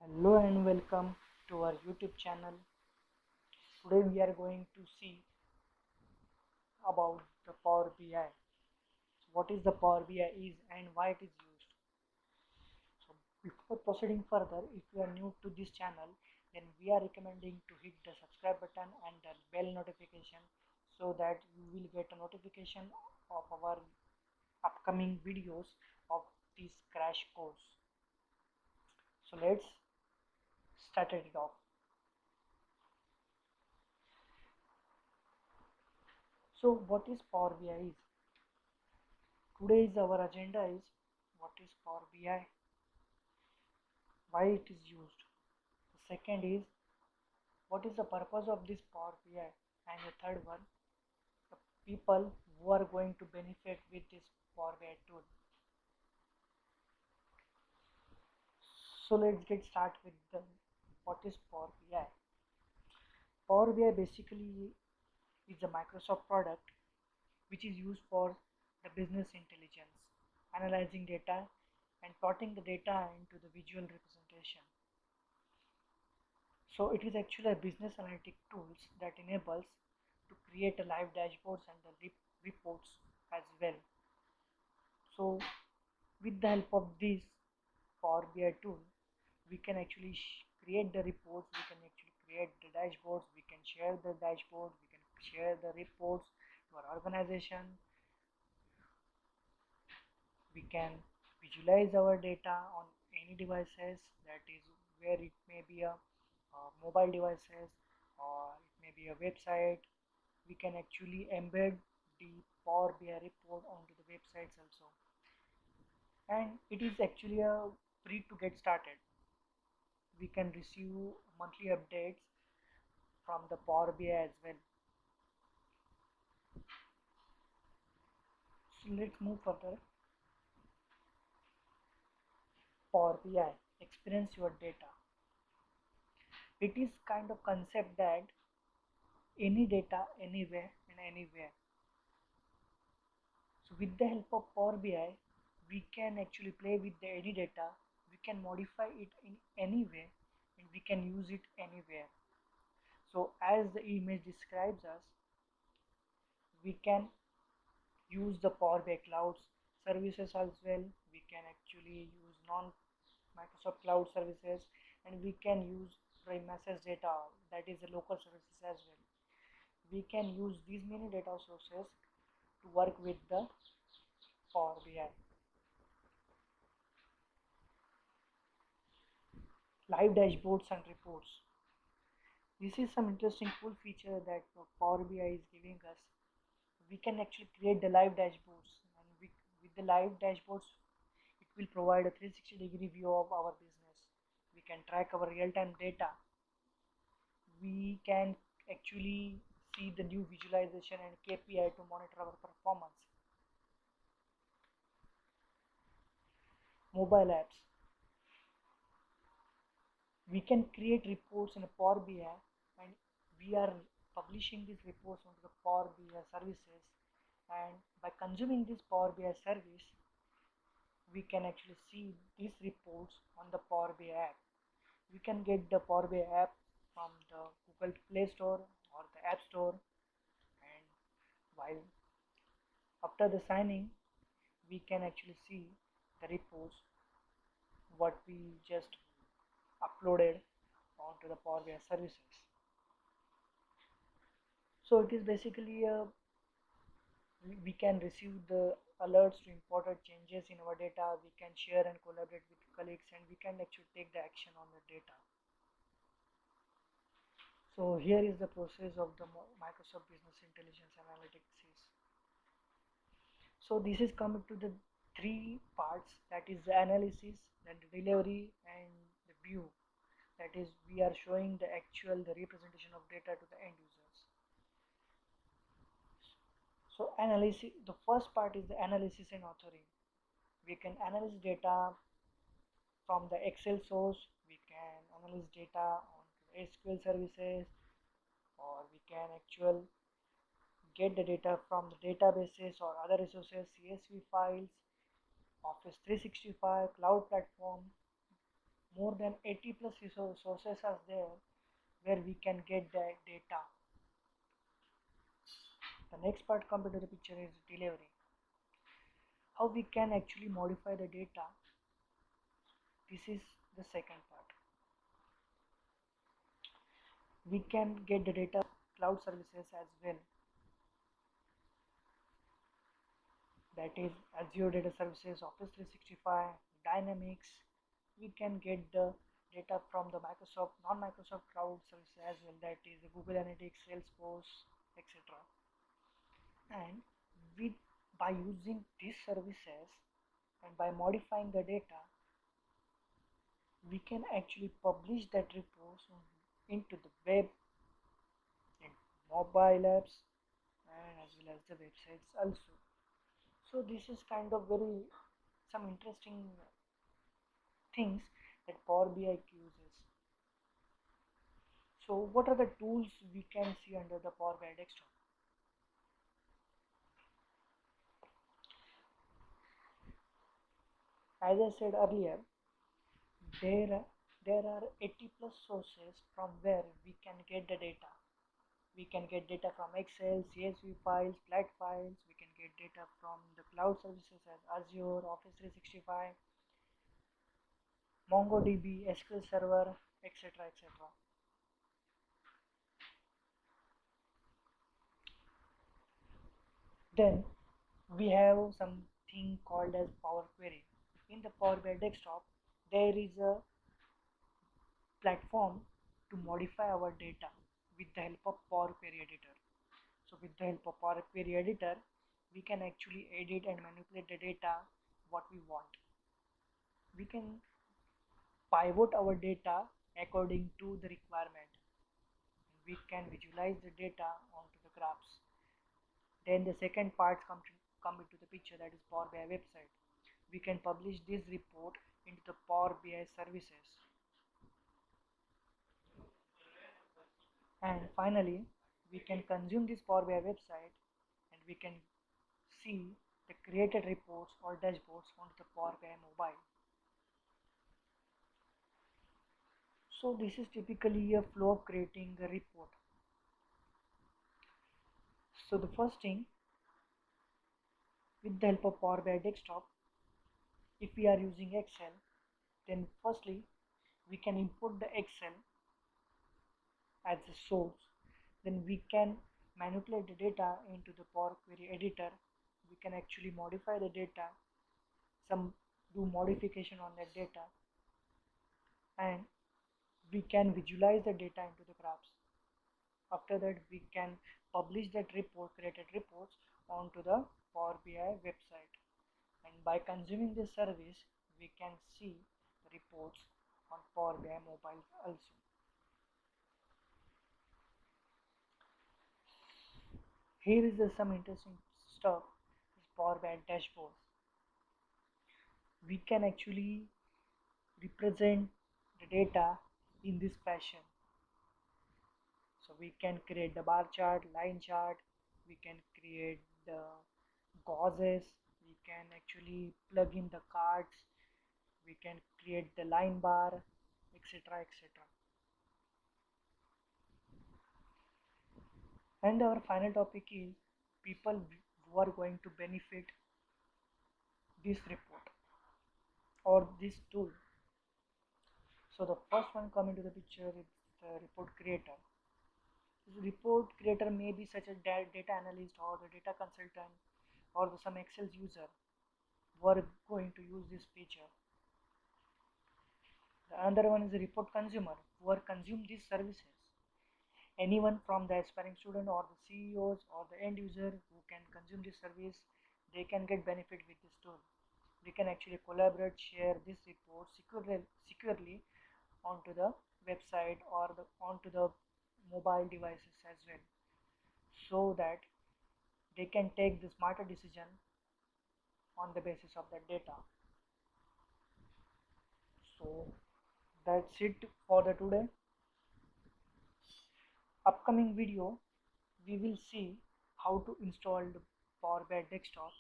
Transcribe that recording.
Hello and welcome to our YouTube channel. Today we are going to see about the Power BI. So what is the Power BI is and why it is used. So before proceeding further, if you are new to this channel, then we are recommending to hit the subscribe button and the bell notification so that you will get a notification of our upcoming videos of this crash course. So let's start it off. So what is Power BI is? Today's our agenda is what is Power BI, why it is used. The second is what is the purpose of this Power BI, and the third one, the people who are going to benefit with this Power BI tool. So let's get started with the what is Power BI. Power BI basically is a Microsoft product which is used for the business intelligence, analyzing data and plotting the data into the visual representation. So it is actually a business analytic tools that enables to create a live dashboards and the reports as well. So with the help of this Power BI tool, we can actually create the reports, we can actually create the dashboards, we can share the dashboard, we can share the reports to our organization, we can visualize our data on any devices, that is where it may be a mobile devices or it may be a website. We can actually embed the Power BI report onto the websites also, and it is actually a free to get started. We can receive monthly updates from the Power BI as well. So let's move further. Power BI, experience your data. It is kind of concept that any data anywhere and anywhere. So with the help of Power BI, we can actually play with the any data, we can modify it in any way, and we can use it anywhere. So as the image describes us, we can use the Power BI clouds services as well. We can actually use non Microsoft cloud services, and we can use premises data, that is the local services as well. We can use these many data sources to work with the Power BI. Live dashboards and reports. This is some interesting cool feature that Power BI is giving us. We can actually create the live dashboards, and with the live dashboards, it will provide a 360-degree view of our business. We can track our real-time data. We can actually see the new visualization and KPI to monitor our performance. Mobile apps. We can create reports in a Power BI, and we are publishing these reports onto the Power BI services, and by consuming this Power BI service, we can actually see these reports on the Power BI app. We can get the Power BI app from the Google Play Store or the App Store, and while after the signing, we can actually see the reports what we just uploaded onto the Power BI services. So it is basically we can receive the alerts to important changes in our data. We can share and collaborate with colleagues, and we can actually take the action on the data. So here is the process of the Microsoft Business Intelligence Analytics. So this is coming to the three parts, that is the analysis, then the delivery, and the view. That is, we are showing the actual the representation of data to the end users. So analysis, the first part is the analysis and authoring. We can analyze data from the Excel source, we can analyze data on SQL services, or we can actually get the data from the databases or other resources, CSV files, Office 365, cloud platform. more than 80 plus sources are there where we can get the data. The next part come into the picture is delivery. How we can actually modify the data. This is the second part. We can get the data cloud services as well. That is Azure Data Services, Office 365, Dynamics. We can get the data from the Microsoft, non-Microsoft cloud services as well. That is Google Analytics, Salesforce, etc. And with by using these services and by modifying the data, we can actually publish that report into the web, in mobile apps, and as well as the websites also. So this is kind of very some interesting things that Power BI uses. So what are the tools we can see under the Power BI desktop? As I said earlier, there are 80 plus sources from where we can get the data. We can get data from Excel, CSV files, flat files. We can get data from the cloud services as Azure, Office 365, MongoDB, SQL Server, etc. etc. Then we have something called as Power Query. In the Power BI desktop, there is a platform to modify our data with the help of Power Query Editor. So with the help of Power Query Editor, we can actually edit and manipulate the data what we want. We can pivot our data according to the requirement. We can visualize the data onto the graphs. Then the second part come into the picture, that is Power BI website. We can publish this report into the Power BI services. And finally, we can consume this Power BI website and we can see the created reports or dashboards on the Power BI mobile. So this is typically a flow of creating a report. So the first thing, with the help of Power BI desktop, if we are using Excel, then firstly we can import the Excel as a source. Then we can manipulate the data into the Power Query Editor. We can actually modify the data, do modification on that data, and we can visualize the data into the graphs. After that, we can publish that created reports onto the Power BI website. And by consuming this service, we can see the reports on Power BI mobile also. Here is some interesting stuff. This Power BI dashboards. We can actually represent the data in this fashion. So we can create the bar chart, line chart, we can create the gauzes, we can actually plug in the cards, we can create the line bar, etc. etc. And our final topic is people who are going to benefit this report or this tool. So the first one coming to the picture is the report creator. This report creator may be such a data analyst or the data consultant or some Excel user who are going to use this feature. The other one is a report consumer who are consume these services. Anyone from the aspiring student or the CEOs or the end user who can consume this service, they can get benefit with this tool. We can actually collaborate, share this report securely onto the website or onto the mobile devices as well, so that they can take the smarter decision on the basis of that data. So that's it for the today. Upcoming video we will see how to install the Power BI desktop